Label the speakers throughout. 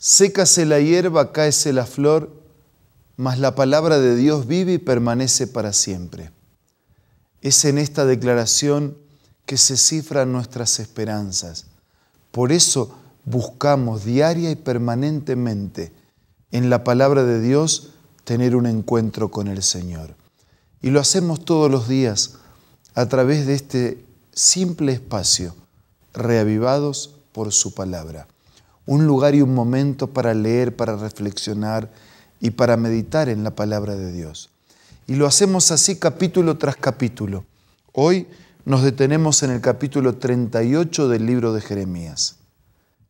Speaker 1: Sécase la hierba, cáese la flor, mas la palabra de Dios vive y permanece para siempre. Es en esta declaración que se cifran nuestras esperanzas. Por eso buscamos diaria y permanentemente en la palabra de Dios tener un encuentro con el Señor. Y lo hacemos todos los días a través de este simple espacio, reavivados por su palabra. Un lugar y un momento para leer, para reflexionar y para meditar en la palabra de Dios. Y lo hacemos así capítulo tras capítulo. Hoy nos detenemos en el capítulo 38 del libro de Jeremías.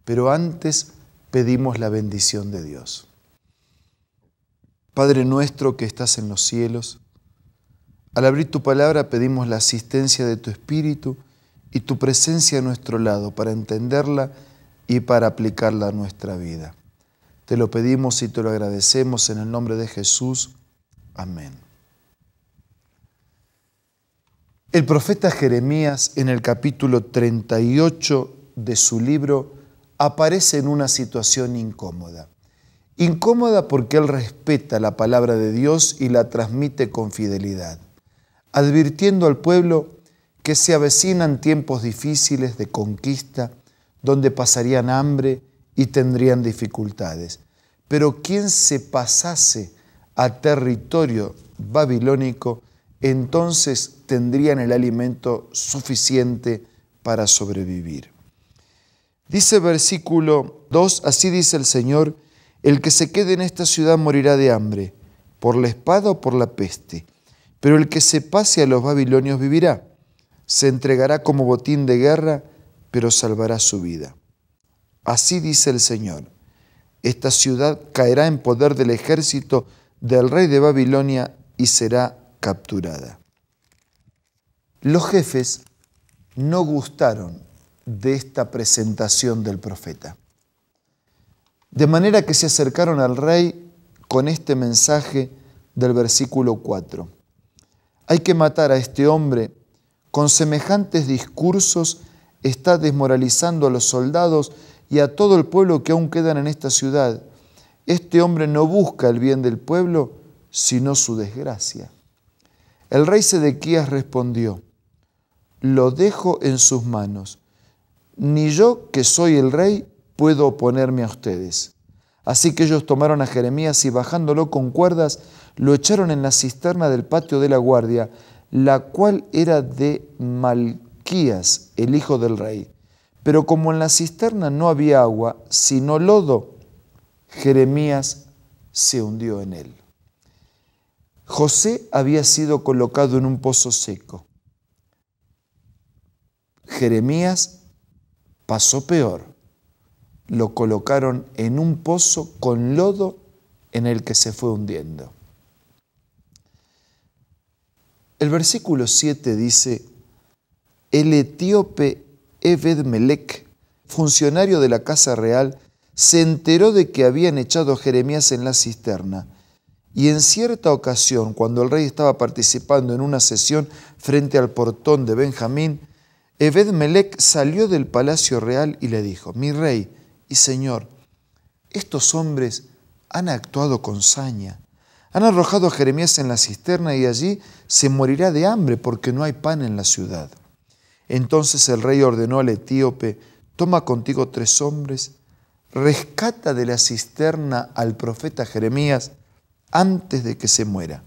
Speaker 1: Pero antes pedimos la bendición de Dios. Padre nuestro que estás en los cielos, al abrir tu palabra pedimos la asistencia de tu Espíritu y tu presencia a nuestro lado para entenderla y para aplicarla a nuestra vida. Te lo pedimos y te lo agradecemos en el nombre de Jesús. Amén. El profeta Jeremías, en el capítulo 38 de su libro, aparece en una situación incómoda. Incómoda porque él respeta la palabra de Dios y la transmite con fidelidad, advirtiendo al pueblo que se avecinan tiempos difíciles de conquista, donde pasarían hambre y tendrían dificultades. Pero quien se pasase a territorio babilónico, entonces tendrían el alimento suficiente para sobrevivir. Dice versículo 2, así dice el Señor, el que se quede en esta ciudad morirá de hambre, por la espada o por la peste, pero el que se pase a los babilonios vivirá, se entregará como botín de guerra, pero salvará su vida. Así dice el Señor, esta ciudad caerá en poder del ejército del rey de Babilonia y será capturada. Los jefes no gustaron de esta presentación del profeta, de manera que se acercaron al rey con este mensaje del versículo 4. Hay que matar a este hombre, con semejantes discursos está desmoralizando a los soldados y a todo el pueblo que aún quedan en esta ciudad. Este hombre no busca el bien del pueblo, sino su desgracia. El rey Sedequías respondió, lo dejo en sus manos. Ni yo, que soy el rey, puedo oponerme a ustedes. Así que ellos tomaron a Jeremías y bajándolo con cuerdas, lo echaron en la cisterna del patio de la guardia, la cual era de Malquías, el hijo del rey. Pero como en la cisterna no había agua, sino lodo, Jeremías se hundió en él. José había sido colocado en un pozo seco. Jeremías pasó peor. Lo colocaron en un pozo con lodo en el que se fue hundiendo. El versículo 7 dice, el etíope Ebed-Melech, funcionario de la casa real, se enteró de que habían echado a Jeremías en la cisterna. Y en cierta ocasión, cuando el rey estaba participando en una sesión frente al portón de Benjamín, Ebed-Melech salió del palacio real y le dijo, mi rey y señor, estos hombres han actuado con saña. Han arrojado a Jeremías en la cisterna y allí se morirá de hambre porque no hay pan en la ciudad. Entonces el rey ordenó al etíope, toma contigo 3 hombres, rescata de la cisterna al profeta Jeremías antes de que se muera.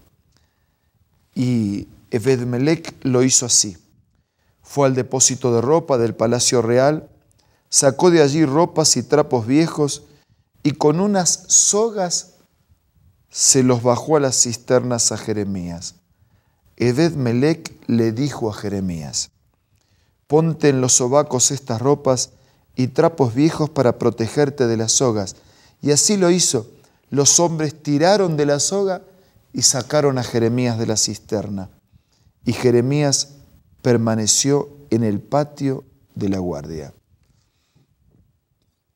Speaker 1: Y Ebed-Melech lo hizo así. Fue al depósito de ropa del palacio real, sacó de allí ropas y trapos viejos y con unas sogas se los bajó a las cisternas a Jeremías. Ebed-Melech le dijo a Jeremías, ponte en los sobacos estas ropas y trapos viejos para protegerte de las sogas. Y así lo hizo. Los hombres tiraron de la soga y sacaron a Jeremías de la cisterna. Y Jeremías permaneció en el patio de la guardia.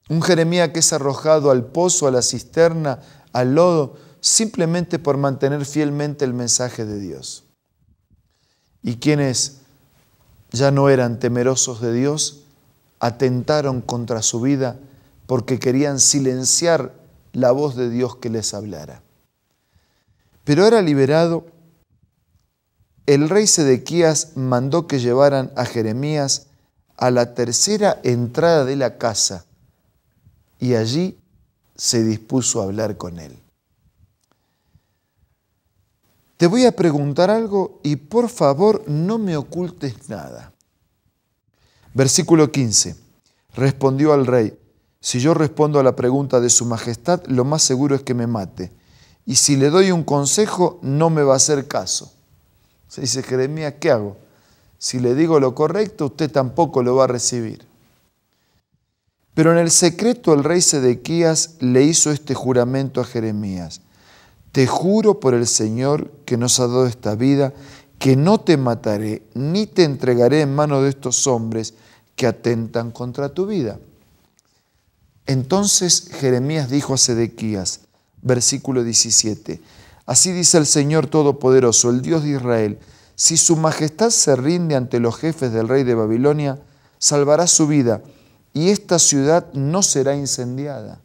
Speaker 1: Un Jeremías que es arrojado al pozo, a la cisterna, al lodo, simplemente por mantener fielmente el mensaje de Dios. Y quienes ya no eran temerosos de Dios, atentaron contra su vida porque querían silenciar la voz de Dios que les hablara. Pero ahora liberado, el rey Sedequías mandó que llevaran a Jeremías a la tercera entrada de la casa y allí se dispuso a hablar con él. Te voy a preguntar algo y por favor no me ocultes nada. Versículo 15. Respondió al rey: si yo respondo a la pregunta de su majestad, lo más seguro es que me mate. Y si le doy un consejo, no me va a hacer caso. Se dice Jeremías, ¿qué hago? Si le digo lo correcto, usted tampoco lo va a recibir. Pero en el secreto el rey Sedequías le hizo este juramento a Jeremías: te juro por el Señor que nos ha dado esta vida, que no te mataré, ni te entregaré en manos de estos hombres que atentan contra tu vida. Entonces Jeremías dijo a Sedequías, versículo 17, así dice el Señor Todopoderoso, el Dios de Israel, si su majestad se rinde ante los jefes del rey de Babilonia, salvará su vida, y esta ciudad no será incendiada.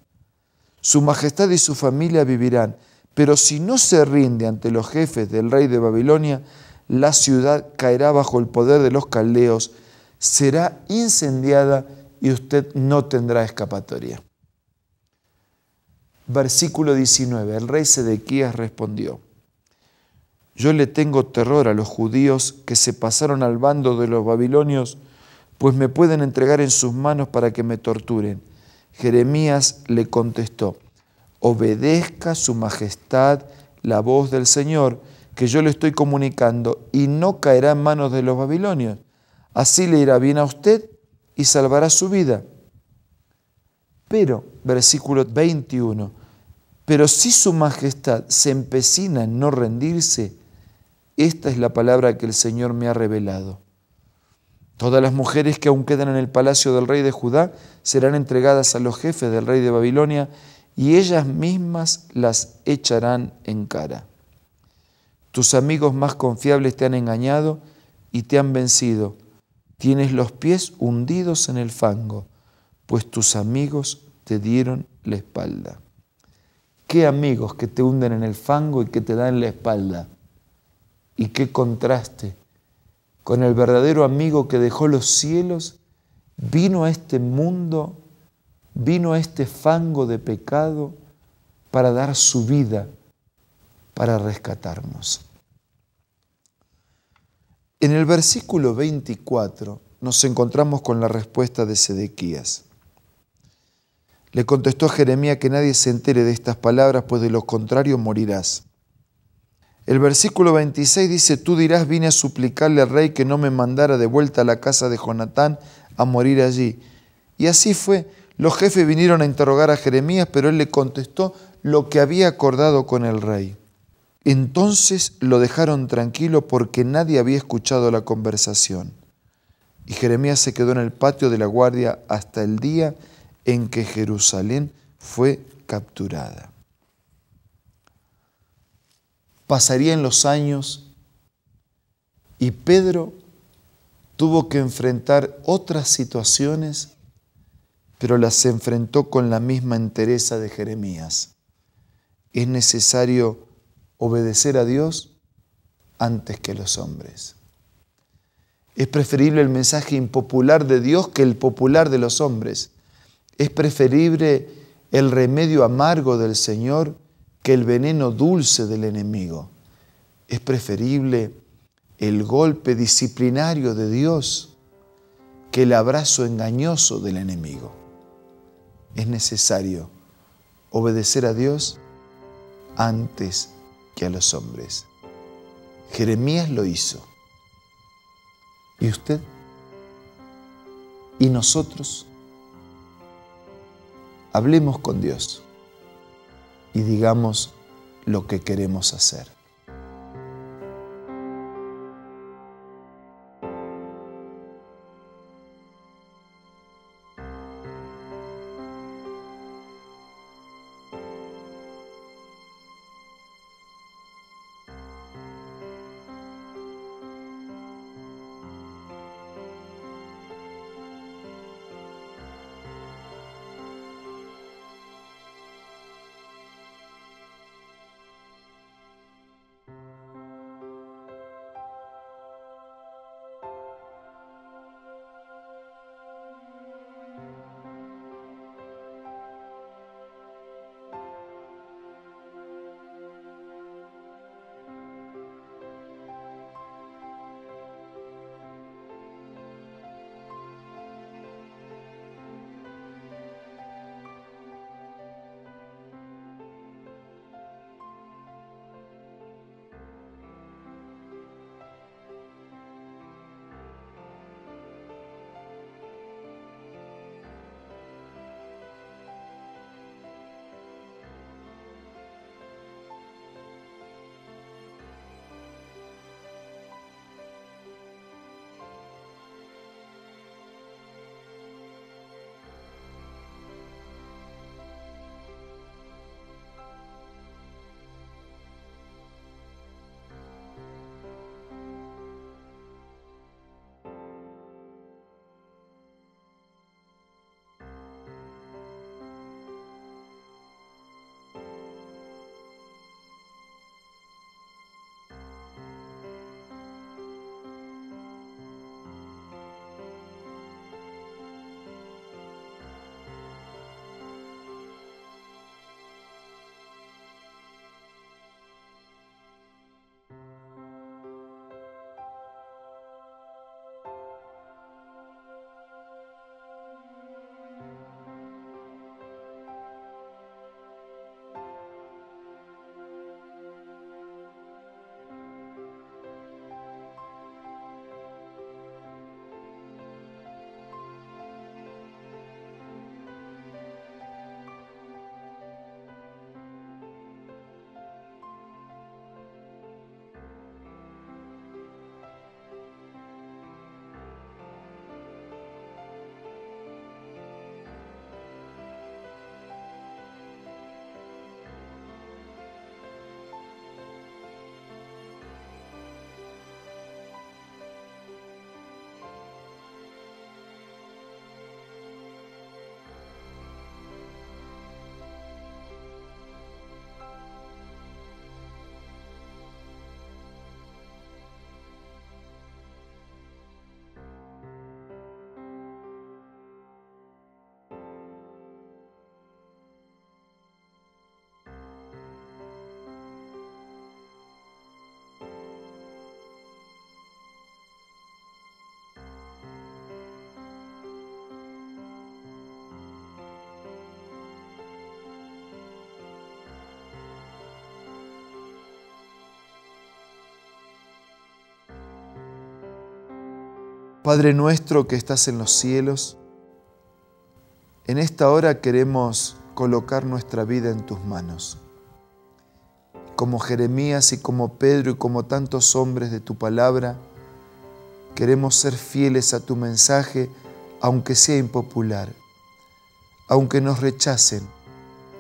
Speaker 1: Su majestad y su familia vivirán, pero si no se rinde ante los jefes del rey de Babilonia, la ciudad caerá bajo el poder de los caldeos, será incendiada y usted no tendrá escapatoria. Versículo 19. El rey Sedequías respondió: yo le tengo terror a los judíos que se pasaron al bando de los babilonios, pues me pueden entregar en sus manos para que me torturen. Jeremías le contestó: obedezca su majestad la voz del Señor, que yo le estoy comunicando, y no caerá en manos de los babilonios. Así le irá bien a usted y salvará su vida. Pero, versículo 21, pero si su majestad se empecina en no rendirse, esta es la palabra que el Señor me ha revelado. Todas las mujeres que aún quedan en el palacio del rey de Judá serán entregadas a los jefes del rey de Babilonia, y ellas mismas las echarán en cara. Tus amigos más confiables te han engañado y te han vencido. Tienes los pies hundidos en el fango, pues tus amigos te dieron la espalda. ¿Qué amigos que te hunden en el fango y que te dan la espalda? Y qué contraste con el verdadero amigo que dejó los cielos, vino a este mundo, vino a este fango de pecado para dar su vida, para rescatarnos. En el versículo 24 nos encontramos con la respuesta de Sedequías. Le contestó a Jeremías que nadie se entere de estas palabras, pues de lo contrario morirás. El versículo 26 dice, tú dirás, vine a suplicarle al rey que no me mandara de vuelta a la casa de Jonatán a morir allí. Y así fue. Los jefes vinieron a interrogar a Jeremías, pero él le contestó lo que había acordado con el rey. Entonces lo dejaron tranquilo porque nadie había escuchado la conversación. Y Jeremías se quedó en el patio de la guardia hasta el día en que Jerusalén fue capturada. Pasarían los años y Pedro tuvo que enfrentar otras situaciones, pero las enfrentó con la misma entereza de Jeremías. Es necesario obedecer a Dios antes que a los hombres. Es preferible el mensaje impopular de Dios que el popular de los hombres. Es preferible el remedio amargo del Señor que el veneno dulce del enemigo. Es preferible el golpe disciplinario de Dios que el abrazo engañoso del enemigo. Es necesario obedecer a Dios antes que a los hombres. Jeremías lo hizo. ¿Y usted? ¿Y nosotros? Hablemos con Dios y digamos lo que queremos hacer. Padre nuestro que estás en los cielos, en esta hora queremos colocar nuestra vida en tus manos. Como Jeremías y como Pedro y como tantos hombres de tu palabra, queremos ser fieles a tu mensaje, aunque sea impopular, aunque nos rechacen,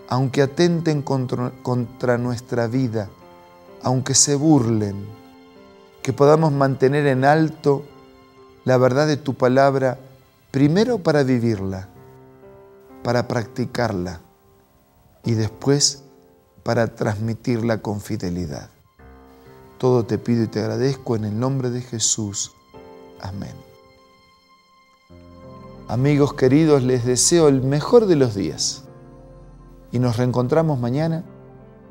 Speaker 1: aunque atenten contra nuestra vida, aunque se burlen, que podamos mantener en alto la verdad de tu palabra, primero para vivirla, para practicarla y después para transmitirla con fidelidad. Todo te pido y te agradezco en el nombre de Jesús. Amén. Amigos queridos, les deseo el mejor de los días y nos reencontramos mañana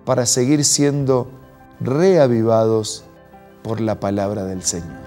Speaker 1: para seguir siendo reavivados por la palabra del Señor.